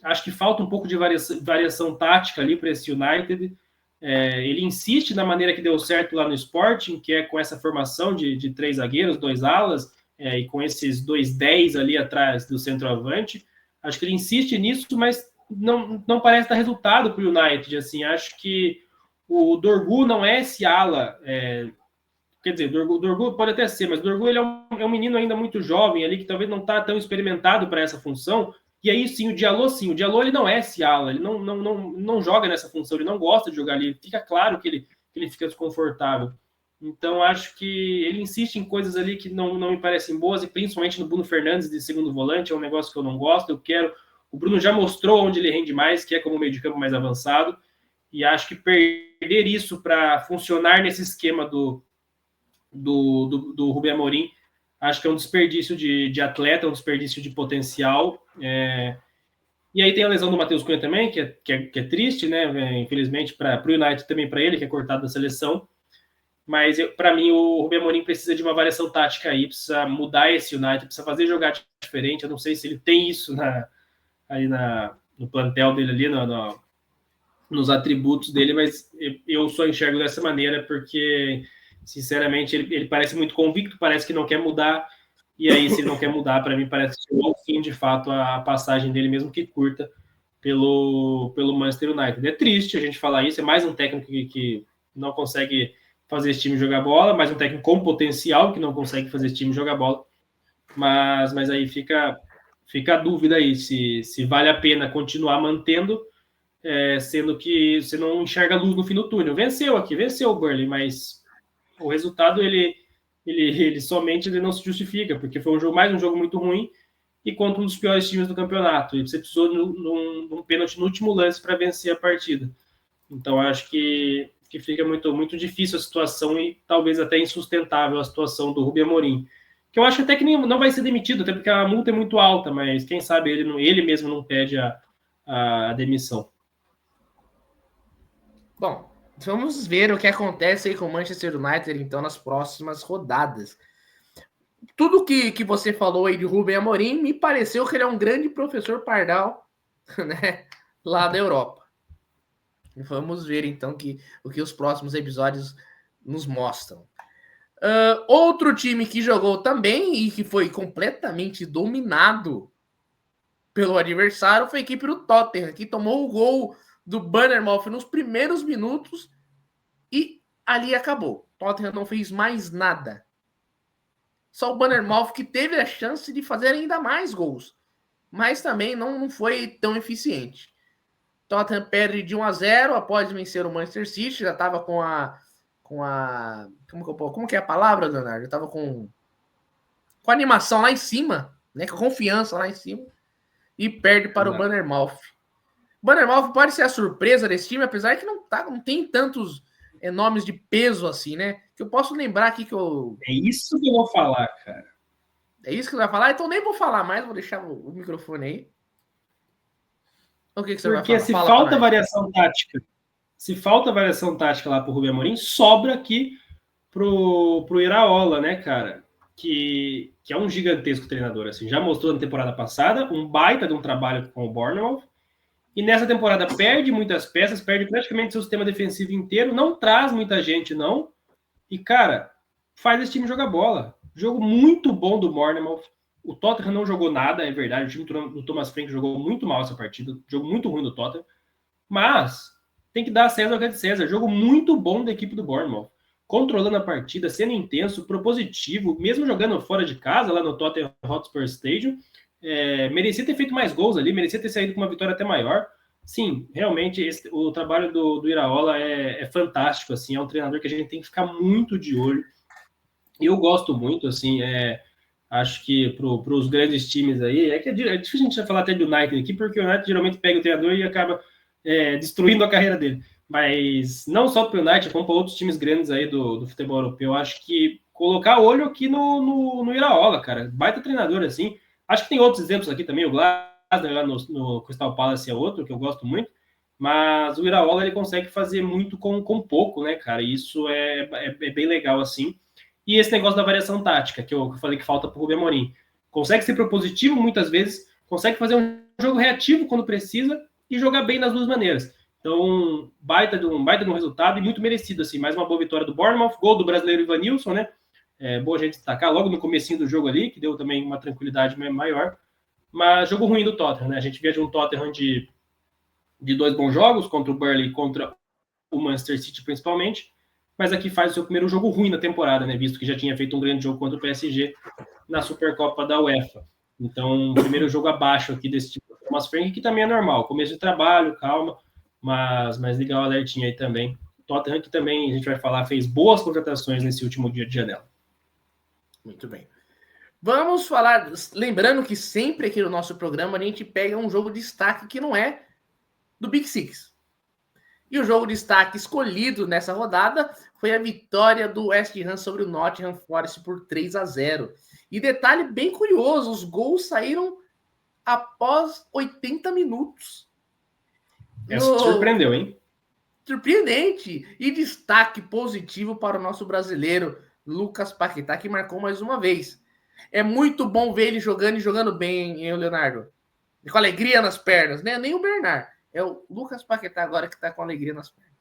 Acho que falta um pouco de variação tática ali para esse United. Ele insiste na maneira que deu certo lá no Sporting, que é com essa formação de 3 zagueiros, 2 alas, e com esses 2 10 ali atrás do centroavante. Acho que ele insiste nisso, mas não parece dar resultado para o United. Assim, acho que o Dorgu não é esse ala. Quer dizer, o Dorgu pode até ser, mas o Dorgu ele é um menino ainda muito jovem ali, que talvez não está tão experimentado para essa função. E aí sim, o Diallo ele não é esse ala, ele não joga nessa função, ele não gosta de jogar ali, fica claro que ele fica desconfortável. Então acho que ele insiste em coisas ali que não me parecem boas, e principalmente no Bruno Fernandes de segundo volante, é um negócio que eu não gosto, o Bruno já mostrou onde ele rende mais, que é como meio de campo mais avançado, e acho que perder isso para funcionar nesse esquema do Rubem Amorim, acho que é um desperdício de atleta, um desperdício de potencial. E aí tem a lesão do Matheus Cunha também, que é triste, né? Infelizmente, para o United também, para ele, que é cortado da seleção. Mas, para mim, o Rubem Amorim precisa de uma variação tática aí, precisa mudar esse United, precisa fazer jogar diferente. Eu não sei se ele tem isso no plantel dele ali, nos atributos dele, mas eu só enxergo dessa maneira, porque, sinceramente, ele parece muito convicto, parece que não quer mudar. E aí, se ele não quer mudar, para mim parece que chegou ao fim, de fato, a passagem dele, mesmo que curta, pelo Manchester United. É triste a gente falar isso, é mais um técnico que não consegue fazer esse time jogar bola, mais um técnico com potencial que não consegue fazer esse time jogar bola. Mas aí fica a dúvida aí, se vale a pena continuar mantendo, sendo que você não enxerga luz no fim do túnel. Venceu o Burnley, mas o resultado ele somente não se justifica, porque foi mais um jogo muito ruim, e contra um dos piores times do campeonato. E você precisou de um pênalti no último lance para vencer a partida. Então, acho que fica muito, muito difícil a situação e talvez até insustentável a situação do Rubem Amorim. Que eu acho até que não vai ser demitido, até porque a multa é muito alta, mas quem sabe ele mesmo não pede a demissão. Bom, vamos ver o que acontece aí com o Manchester United, então, nas próximas rodadas. Tudo que você falou aí de Rubem Amorim, me pareceu que ele é um grande professor pardal, né, lá da Europa. Vamos ver, então, o que os próximos episódios nos mostram. Outro time que jogou também e que foi completamente dominado pelo adversário foi a equipe do Tottenham, que tomou o gol do Bournemouth nos primeiros minutos e ali acabou. Tottenham não fez mais nada. Só o Bournemouth que teve a chance de fazer ainda mais gols, mas também não foi tão eficiente. Tottenham perde de 1-0 após vencer o Manchester City, já estava com a como que é a palavra, Leonardo? Já estava com a animação lá em cima, né, com a confiança lá em cima, e perde para o Bournemouth. O Bournemouth pode ser a surpresa desse time, apesar que não tem tantos nomes de peso assim, né? Que eu posso lembrar aqui que eu... É isso que eu vou falar, cara. É isso que você vai falar? Então nem vou falar mais, vou deixar o microfone aí. O que você vai falar? Porque se falta variação tática, lá pro Rubem Amorim, sobra aqui pro Iraola, né, cara? Que é um gigantesco treinador, assim. Já mostrou na temporada passada um baita de um trabalho com o Bournemouth. E nessa temporada perde muitas peças, perde praticamente seu sistema defensivo inteiro, não traz muita gente, não. E, cara, faz esse time jogar bola. Jogo muito bom do Bournemouth. O Tottenham não jogou nada, é verdade. O time do Thomas Frank jogou muito mal essa partida. Jogo muito ruim do Tottenham. Mas tem que dar a César o que é de César. Jogo muito bom da equipe do Bournemouth. Controlando a partida, sendo intenso, propositivo, mesmo jogando fora de casa, lá no Tottenham Hotspur Stadium. Merecia ter feito mais gols ali, merecia ter saído com uma vitória até maior. Sim, realmente o trabalho do Iraola é fantástico, assim, é um treinador que a gente tem que ficar muito de olho. Eu gosto muito, assim, acho que para os grandes times aí, é difícil a gente falar até do United aqui, porque o United geralmente pega o treinador e acaba destruindo a carreira dele. Mas não só para o United, como para outros times grandes aí do futebol europeu, acho que colocar olho aqui no Iraola, cara, baita treinador, assim. Acho que tem outros exemplos aqui também, o Glasner lá no Crystal Palace é outro, que eu gosto muito, mas o Iraola ele consegue fazer muito com pouco, né, cara, e isso é bem legal, assim. E esse negócio da variação tática, que eu falei que falta para o Rubem Amorim. Consegue ser propositivo muitas vezes, consegue fazer um jogo reativo quando precisa e jogar bem nas duas maneiras. Então, baita de um resultado e muito merecido, assim. Mais uma boa vitória do Bournemouth, gol do brasileiro Ivanilson, né? Boa a gente destacar logo no comecinho do jogo ali, que deu também uma tranquilidade maior. Mas jogo ruim do Tottenham, né? A gente via de um Tottenham de 2 bons jogos, contra o Burnley e contra o Manchester City principalmente, mas aqui faz o seu primeiro jogo ruim na temporada, né? Visto que já tinha feito um grande jogo contra o PSG na Supercopa da UEFA. Então, primeiro jogo abaixo aqui desse tipo de Thomas Frank, que também é normal. Começo de trabalho, calma, mas ligar o alertinho aí também. Tottenham, que também a gente vai falar, fez boas contratações nesse último dia de janela. Muito bem. Vamos falar, lembrando que sempre aqui no nosso programa a gente pega um jogo de destaque que não é do Big Six. E o jogo de destaque escolhido nessa rodada foi a vitória do West Ham sobre o Nottingham Forest por 3-0. E detalhe bem curioso, os gols saíram após 80 minutos. Surpreendeu, hein? Surpreendente. E destaque positivo para o nosso brasileiro Lucas Paquetá, que marcou mais uma vez. É muito bom ver ele jogando e jogando bem, hein, Leonardo? E com alegria nas pernas, né? Nem o Bernard. É o Lucas Paquetá agora que tá com alegria nas pernas.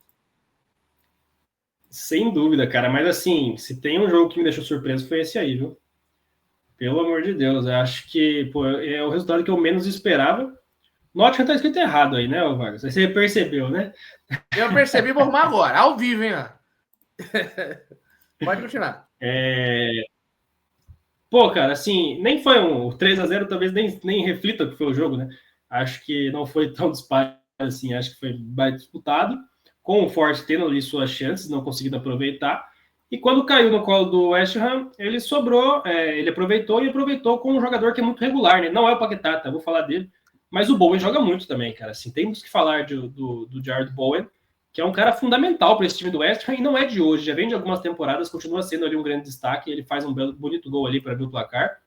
Sem dúvida, cara. Mas assim, se tem um jogo que me deixou surpreso foi esse aí, viu? Pelo amor de Deus. Eu acho que é o resultado que eu menos esperava. Nottingham tá escrito errado aí, né, Vargas? Você percebeu, né? Eu percebi, vou arrumar agora. Ao vivo, hein? Pode continuar. Pô, cara, assim, nem foi um 3-0, talvez nem reflita o que foi o jogo, né? Acho que não foi tão disparo assim, acho que foi bem disputado, com o Forte tendo ali suas chances, não conseguindo aproveitar. E quando caiu no colo do West Ham, ele sobrou, ele aproveitou com um jogador que é muito regular, né? Não é o Paquetá, tá? Vou falar dele. Mas o Bowen joga muito também, cara. Assim, temos que falar do Jared Bowen, que é um cara fundamental para esse time do West Ham, e não é de hoje, já vem de algumas temporadas, continua sendo ali um grande destaque, ele faz um bonito gol ali para abrir o placar.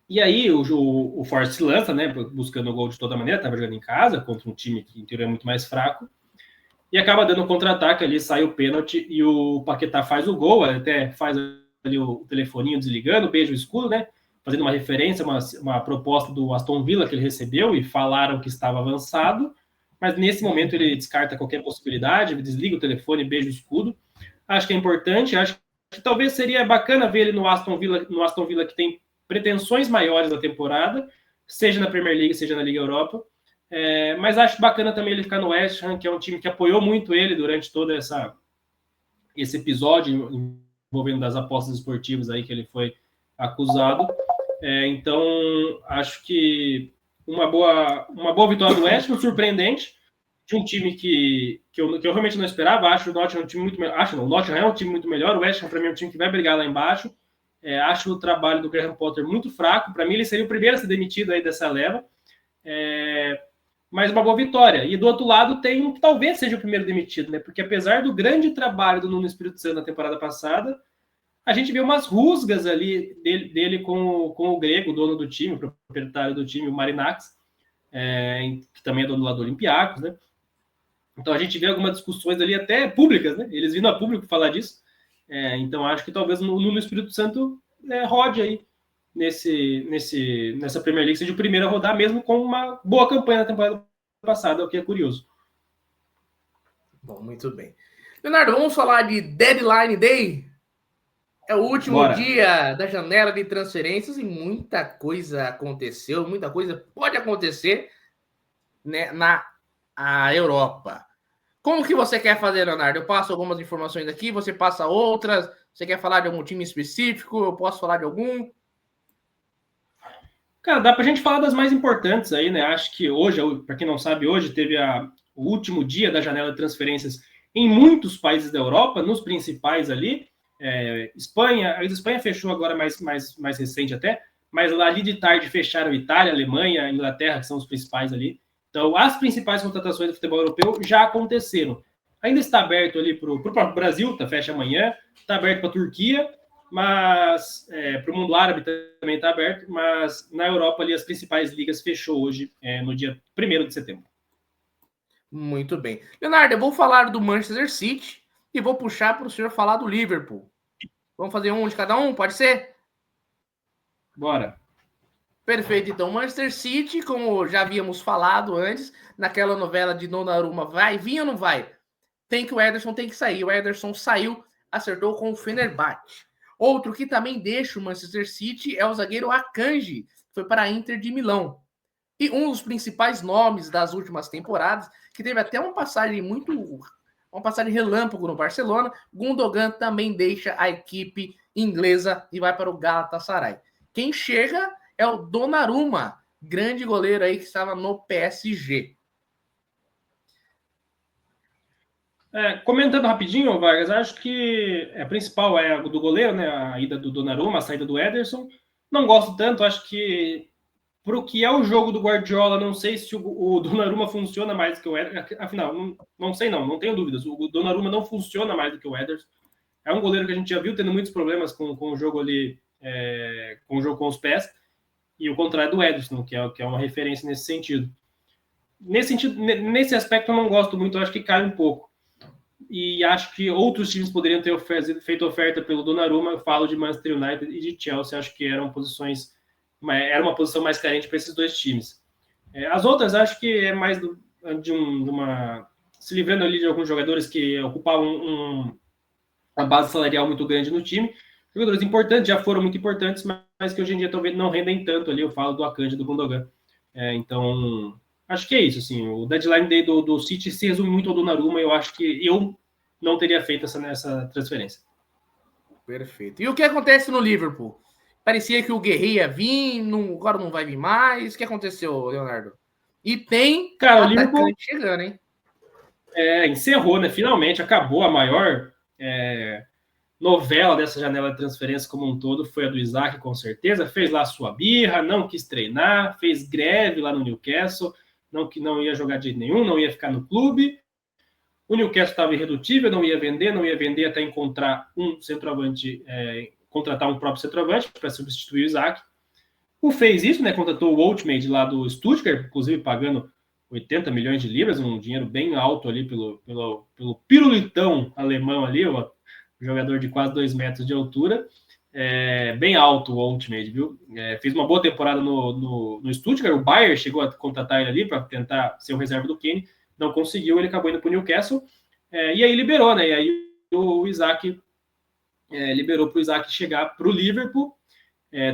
E aí o Forest se lança, né, buscando o gol de toda maneira, estava jogando em casa, contra um time que em teoria é muito mais fraco, e acaba dando um contra-ataque ali, sai o pênalti, e o Paquetá faz o gol, até faz ali o telefoninho desligando, beijo o escudo, né, fazendo uma referência, uma proposta do Aston Villa que ele recebeu, e falaram que estava avançado, mas nesse momento ele descarta qualquer possibilidade, desliga o telefone, beija o escudo. Acho que é importante, acho que talvez seria bacana ver ele no Aston Villa que tem pretensões maiores da temporada, seja na Premier League, seja na Liga Europa. Mas acho bacana também ele ficar no West Ham, que é um time que apoiou muito ele durante todo esse episódio envolvendo das apostas esportivas aí que ele foi acusado. Então, acho que uma boa vitória do West Ham, surpreendente, de um time que eu realmente não esperava. Acho o Nottingham um time muito melhor. O Nottingham é um time muito melhor. O West Ham, para mim, é um time que vai brigar lá embaixo. Acho o trabalho do Graham Potter muito fraco. Para mim, ele seria o primeiro a ser demitido aí dessa leva. Mas uma boa vitória. E do outro lado tem um que talvez seja o primeiro demitido, né? Porque apesar do grande trabalho do Nuno Espírito Santo na temporada passada, a gente vê umas rusgas ali dele com o Grego, o dono do time, o proprietário do time, o Marinax, que também é dono lá do Olympiacos, né? Então a gente vê algumas discussões ali até públicas, né? Eles vindo a público falar disso. Então acho que talvez o Nuno Espírito Santo rode aí nessa Premier League, seja o primeiro a rodar, mesmo com uma boa campanha na temporada passada, o que é curioso. Bom, muito bem. Leonardo, vamos falar de Deadline Day? É o último dia da janela de transferências e muita coisa aconteceu, muita coisa pode acontecer, né, na Europa. Como que você quer fazer, Leonardo? Eu passo algumas informações aqui, você passa outras. Você quer falar de algum time específico? Eu posso falar de algum? Cara, dá pra gente falar das mais importantes aí, né? Acho que hoje, para quem não sabe, hoje teve o último dia da janela de transferências em muitos países da Europa, nos principais ali. Espanha, a Espanha fechou agora mais recente até, mas lá ali de tarde fecharam Itália, Alemanha, Inglaterra, que são os principais ali. Então, as principais contratações do futebol europeu já aconteceram. Ainda está aberto ali para o próprio Brasil, fecha amanhã, está aberto para a Turquia, mas para o mundo árabe também está aberto, mas na Europa ali as principais ligas fechou hoje, no dia 1º de setembro. Muito bem. Leonardo, eu vou falar do Manchester City e vou puxar para o senhor falar do Liverpool. Vamos fazer um de cada um, pode ser? Bora. Perfeito, então, Manchester City, como já havíamos falado antes, naquela novela de Donnarumma, vai vir ou não vai? O Ederson tem que sair. O Ederson saiu, acertou com o Fenerbahçe. Outro que também deixa o Manchester City é o zagueiro Akanji, que foi para a Inter de Milão. E um dos principais nomes das últimas temporadas, que teve até uma passagem relâmpago no Barcelona, Gundogan também deixa a equipe inglesa e vai para o Galatasaray. Quem chega é o Donnarumma, grande goleiro aí que estava no PSG. Comentando rapidinho, Vargas, acho que a principal é a do goleiro, né? A ida do Donnarumma, a saída do Ederson. Não gosto tanto, acho que para o que é o jogo do Guardiola, não sei se o Donnarumma funciona mais do que o Ederson. Afinal, não sei não tenho dúvidas. O Donnarumma não funciona mais do que o Ederson. É um goleiro que a gente já viu tendo muitos problemas com o jogo ali, com o jogo com os pés. E o contrário do Ederson, que é uma referência nesse sentido. Nesse aspecto eu não gosto muito, eu acho que cai um pouco. E acho que outros times poderiam ter feito oferta pelo Donnarumma. Eu falo de Manchester United e de Chelsea, acho que era uma posição mais carente para esses dois times. As outras acho que é mais se livrando ali de alguns jogadores que ocupavam uma base salarial muito grande no time. Jogadores importantes, já foram muito importantes, mas que hoje em dia talvez não rendem tanto ali. Eu falo do Akanji e do Gundogan. Então, acho que é isso. Assim, o deadline day do City se resume muito ao Donnarumma. Eu acho que eu não teria feito essa transferência. Perfeito. E o que acontece no Liverpool? Parecia que o Guerreiro ia vir, agora não vai vir mais. O que aconteceu, Leonardo? E tem o Liverpool chegando, hein? Encerrou, né? Finalmente acabou a maior novela dessa janela de transferência como um todo foi a do Isaac, com certeza. Fez lá a sua birra, não quis treinar, fez greve lá no Newcastle, não ia jogar de jeito nenhum, não ia ficar no clube. O Newcastle estava irredutível, não ia vender até encontrar um centroavante, contratar um próprio centroavante para substituir o Isaac. Fez isso, né? Contratou o Ultimate lá do Stuttgart, inclusive pagando 80 milhões de libras, um dinheiro bem alto ali pelo pirulitão alemão ali, o jogador de quase 2 metros de altura. Bem alto o Ultimate, viu? Fez uma boa temporada no Stuttgart. O Bayern chegou a contratar ele ali para tentar ser o reserva do Kane, não conseguiu, ele acabou indo para o Newcastle, e aí liberou, né? E aí o Isaac liberou para o Isaac chegar para o Liverpool.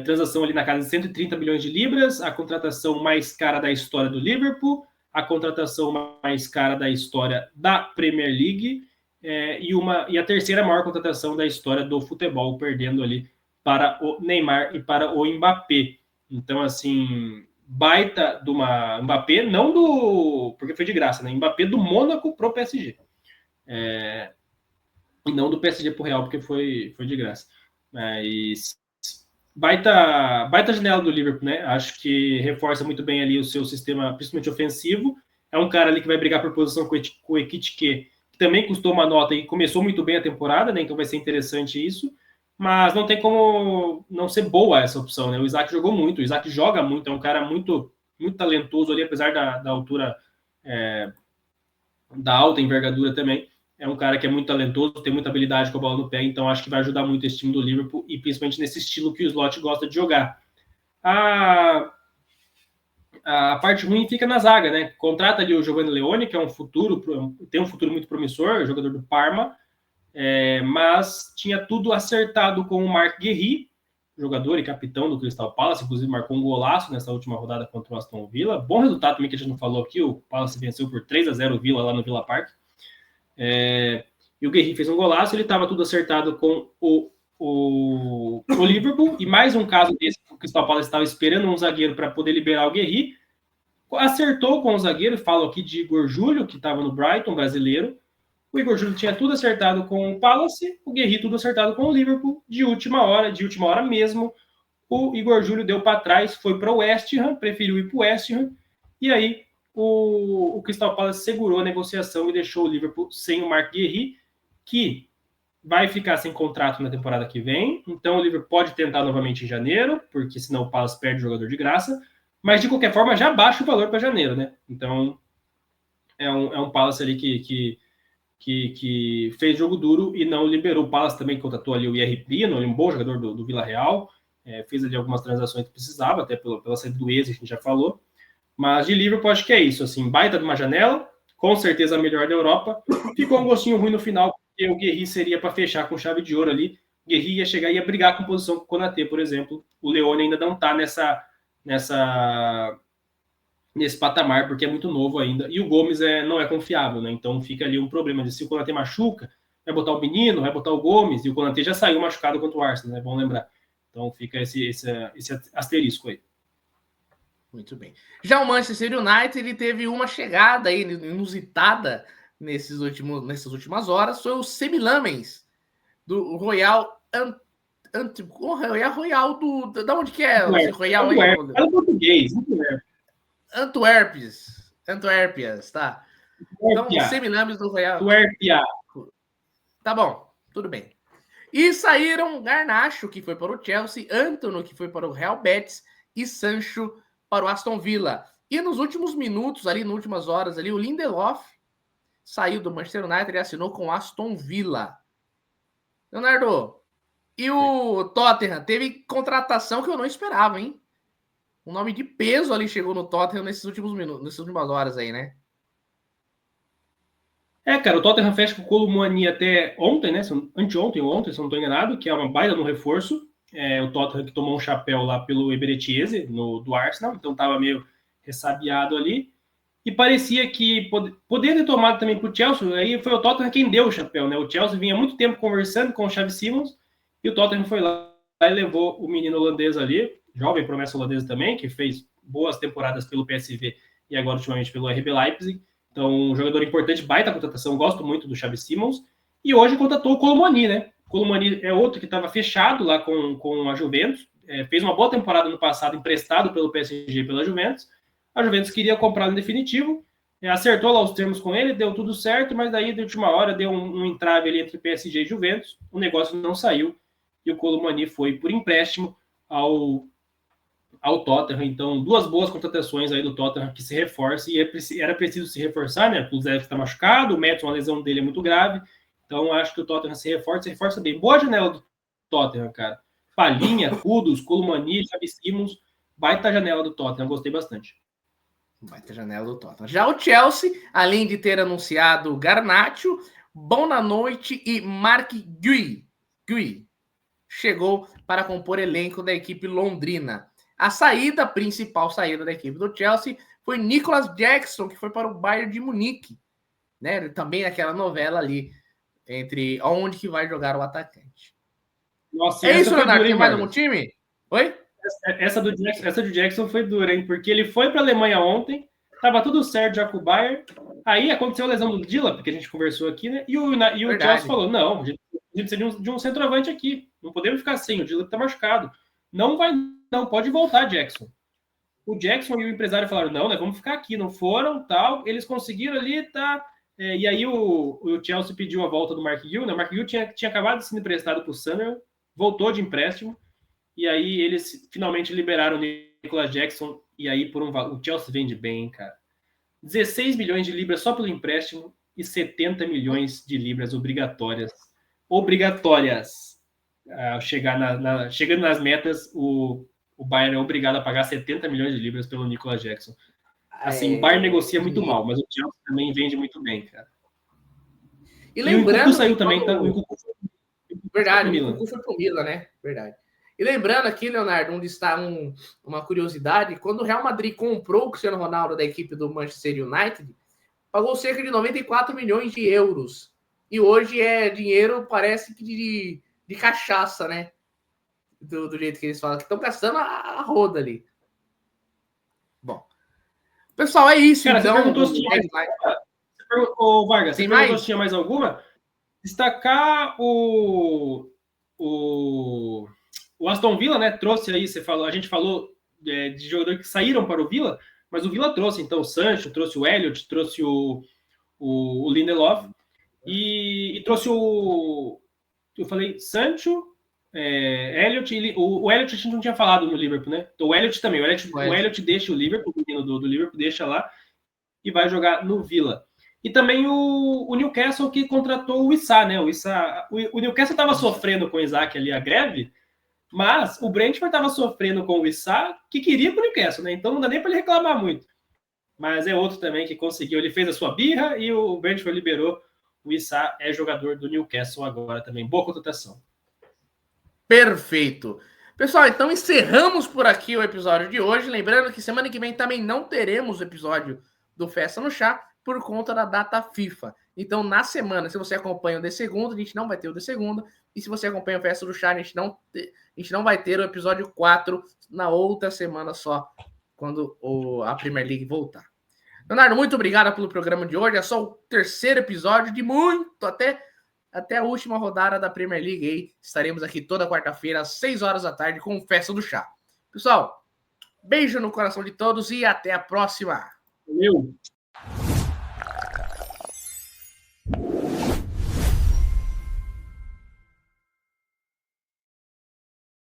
Transação ali na casa de 130 milhões de libras, a contratação mais cara da história do Liverpool, a contratação mais cara da história da Premier League, e a terceira maior contratação da história do futebol, perdendo ali para o Neymar e para o Mbappé. Então, assim, baita de uma Mbappé, não do... porque foi de graça, né? Mbappé do Mônaco pro PSG. E não do PSG pro Real, porque foi de graça. Mas... Baita janela do Liverpool, né? Acho que reforça muito bem ali o seu sistema, principalmente ofensivo. É um cara ali que vai brigar por posição com o Ekitike, que também custou uma nota e começou muito bem a temporada, né? Então vai ser interessante isso. Mas não tem como não ser boa essa opção, né? O Isaac jogou muito, o Isaac joga muito, é um cara muito, muito talentoso ali, apesar da altura, da alta envergadura também. É um cara que é muito talentoso, tem muita habilidade com a bola no pé, então acho que vai ajudar muito esse time do Liverpool, e principalmente nesse estilo que o Slot gosta de jogar. A parte ruim fica na zaga, né? Contrata ali o Giovanni Leone, que tem um futuro muito promissor, jogador do Parma, mas tinha tudo acertado com o Marc Guéhi, jogador e capitão do Crystal Palace, inclusive marcou um golaço nessa última rodada contra o Aston Villa. Bom resultado também que a gente não falou aqui, o Palace venceu por 3-0 o Villa lá no Villa Park. E o Guéhi fez um golaço, ele estava tudo acertado com o Liverpool, e mais um caso desse, o Crystal Palace estava esperando um zagueiro para poder liberar o Guéhi, acertou com o zagueiro, falo aqui de Igor Júlio, que estava no Brighton, brasileiro. O Igor Júlio tinha tudo acertado com o Palace, o Guéhi tudo acertado com o Liverpool, de última hora mesmo, o Igor Júlio deu para trás, foi para o West Ham, preferiu ir para o West Ham, e aí o Crystal Palace segurou a negociação e deixou o Liverpool sem o Marc Guéhi, que vai ficar sem contrato na temporada que vem. Então o Liverpool pode tentar novamente em janeiro, porque senão o Palace perde o jogador de graça. Mas de qualquer forma já baixa o valor para janeiro, né? Então é um Palace ali que fez jogo duro e não liberou. O Palace também contratou ali o IR Pino, um bom jogador do Vila Real. Fez ali algumas transações que precisava, até pela saída do Eze, que a gente já falou. Mas de Liverpool, acho que é isso. Assim, baita de uma janela, com certeza a melhor da Europa. Ficou um gostinho ruim no final, porque o Guéhi seria para fechar com chave de ouro ali. O Guéhi ia chegar e ia brigar com posição com o Konaté, por exemplo. O Leone ainda não está nesse patamar, porque é muito novo ainda. E o Gomes não é confiável, né? Então fica ali um problema de se o Konaté machuca, vai botar o menino, vai botar o Gomes, e o Konaté já saiu machucado contra o Arsenal, é bom lembrar. Então fica esse asterisco aí. Muito bem. Já o Manchester United, ele teve uma chegada aí inusitada nessas últimas horas, foi o Semi Lammens, do Royal Royal da onde que é? Royal aí? Fala português. Antuérpias, tá. Então, o Semi Lammens do Royal. Antuérpia. Tá bom, tudo bem. E saíram Garnacho, que foi para o Chelsea, Antony, que foi para o Real Betis, e Sancho para o Aston Villa. E nos últimos minutos, ali, nas últimas horas, ali, o Lindelof saiu do Manchester United e assinou com o Aston Villa. Leonardo, e o Tottenham teve contratação que eu não esperava, hein? Um nome de peso ali chegou no Tottenham nesses últimos minutos, nessas últimas horas aí, né? Cara, o Tottenham fecha com o Colomani até ontem, né? Anteontem ou ontem, se eu não estou enganado, que é uma baita no reforço. O Tottenham que tomou um chapéu lá pelo Eberechi Eze, do Arsenal, então estava meio ressabiado ali. E parecia que poderia ter tomado também para o Chelsea, aí foi o Tottenham quem deu o chapéu, né? O Chelsea vinha muito tempo conversando com o Xavi Simons, e o Tottenham foi lá e levou o menino holandês ali, jovem promessa holandesa também, que fez boas temporadas pelo PSV e agora ultimamente pelo RB Leipzig. Então, um jogador importante, baita contratação, gosto muito do Xavi Simons. E hoje contratou o Colomani, né? O Colomani é outro que estava fechado lá com a Juventus, fez uma boa temporada no passado, emprestado pelo PSG pela Juventus. A Juventus queria comprá-lo em definitivo, acertou lá os termos com ele, deu tudo certo, mas daí, de última hora, deu um entrave ali entre PSG e Juventus, o negócio não saiu, e o Colomani foi por empréstimo ao Tottenham. Então, duas boas contratações aí do Tottenham que se reforça, e era preciso se reforçar, né? O Kulusevski está machucado, o Madison, a lesão dele é muito grave, então acho que o Tottenham se reforça bem. Boa janela do Tottenham, cara. Palhinha, Kudus, Colomani, Xavi Simons, baita janela do Tottenham, gostei bastante. Baita janela do Tottenham. Já o Chelsea, além de ter anunciado Garnacho, Bonanoite e Mark Gui chegou para compor elenco da equipe londrina. A principal saída da equipe do Chelsea foi Nicolas Jackson, que foi para o Bayern de Munique, né? Também aquela novela ali entre onde que vai jogar o atacante. Nossa, é isso, Leonardo. Tem mais algum time? Oi? Essa do Jackson foi dura, hein? Porque ele foi para a Alemanha ontem, tava tudo certo já com o Bayern. Aí aconteceu a lesão do Dilap, que a gente conversou aqui, né? E o Chelsea falou: não, a gente precisa de um centroavante aqui. Não podemos ficar sem, o Dilap tá machucado. Não vai, não, pode voltar, Jackson. O Jackson e o empresário falaram: não, né? Vamos ficar aqui. Não foram, tal. Eles conseguiram ali, tá. E aí o Chelsea pediu a volta do Mark Gill, né? O Mark Gill tinha acabado de ser emprestado para o Sunderland, voltou de empréstimo. E aí eles finalmente liberaram o Nicolas Jackson. E aí o Chelsea vende bem, cara. 16 milhões de libras só pelo empréstimo e 70 milhões de libras obrigatórias. Chegando nas metas, o Bayern é obrigado a pagar 70 milhões de libras pelo Nicolas Jackson. Assim, o Bayern negocia muito mal, mas o Chelsea também vende muito bem, cara. E lembrando, o Nkunku saiu também, tá? Verdade, o Nkunku foi pro Milan, né? Verdade. E lembrando aqui, Leonardo, onde está uma curiosidade, quando o Real Madrid comprou o Cristiano Ronaldo da equipe do Manchester United, pagou cerca de 94 milhões de euros. E hoje é dinheiro, parece que de cachaça, né? Do jeito que eles falam, que estão gastando a roda ali. Bom. Pessoal, é isso. Cara, então. Você perguntou se tinha Vargas, você perguntou se tinha mais alguma? Destacar o Aston Villa, né? Trouxe aí, a gente falou de jogadores que saíram para o Villa, mas o Villa trouxe, então, o Sancho, trouxe o Elliott, trouxe o Lindelof e trouxe eu falei Sancho, Elliott, o Elliott a gente não tinha falado no Liverpool, né? Então o Elliott também, o Elliott deixa o Liverpool, o menino do Liverpool deixa lá e vai jogar no Villa. E também o Newcastle que contratou o Issa, né? O Newcastle estava sofrendo com o Isaac ali a greve, mas o Brentford estava sofrendo com o Issa, que queria para o Newcastle, né? Então não dá nem para ele reclamar muito. Mas é outro também que conseguiu, ele fez a sua birra e o Brentford liberou. O Issa é jogador do Newcastle agora também. Boa contratação. Perfeito. Pessoal, então encerramos por aqui o episódio de hoje. Lembrando que semana que vem também não teremos o episódio do Festa no Chá por conta da data FIFA. Então, na semana, se você acompanha o de segunda, a gente não vai ter o de segunda. E se você acompanha o Festa do Chá, a gente não vai ter o episódio 4 na outra semana só, quando a Premier League voltar. Leonardo, muito obrigado pelo programa de hoje. É só o terceiro episódio de muito, até a última rodada da Premier League aí. Estaremos aqui toda quarta-feira, às 6 horas da tarde, com o Festa do Chá. Pessoal, beijo no coração de todos e até a próxima. Valeu!